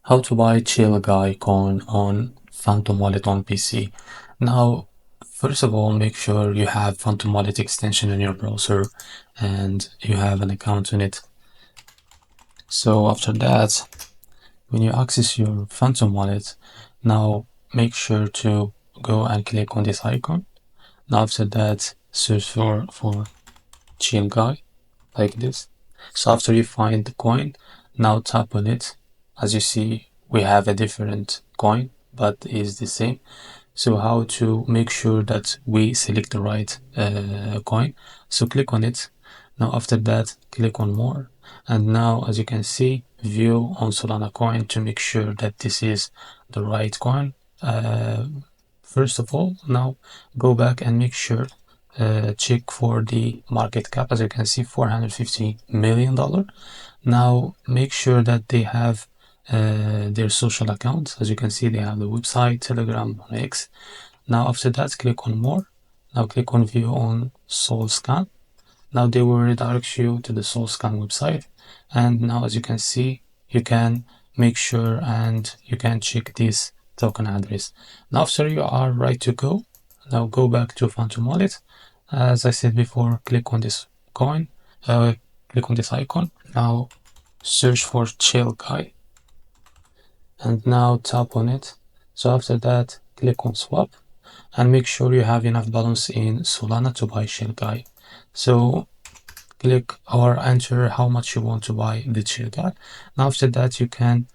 How to buy CHILLGUY Coín on Phantom Wallet on PC. Now, first of all, make sure you have Phantom Wallet extension in your browser and you have an account on it. So after that, when you access your Phantom Wallet, now make sure to go and click on this icon. Now after that, search for CHILLGUY like this. So after you find the coin, now tap on it. As you see, we have a different coin, but is the same. So how to make sure that we select the right coin? So click on it. Now after that, click on more. And now, as you can see, view on Solana coin to make sure that this is the right coin. First of all, now go back and make sure check for the market cap. As you can see, $450 million. Now make sure that they have their social accounts. As you can see, they have the website, Telegram, X. Now after that, click on more. Now click on view on SolScan. Now they will redirect you to the SolScan website. And now, as you can see, you can make sure and you can check this token address. Now after you are right to go, now go back to Phantom Wallet. As I said before, click on this coin, click on this icon. Now search for CHILLGUY and now tap on it. So after that, click on swap and make sure you have enough balance in Solana to buy CHILLGUY. So click or enter how much you want to buy the CHILLGUY. Now after that, you can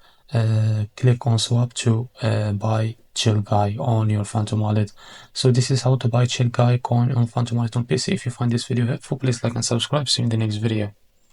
click on swap to buy CHILLGUY on your Phantom Wallet. So this is how to buy CHILLGUY coin on Phantom Wallet on PC. If you find this video helpful, please like and subscribe. See you in the next video.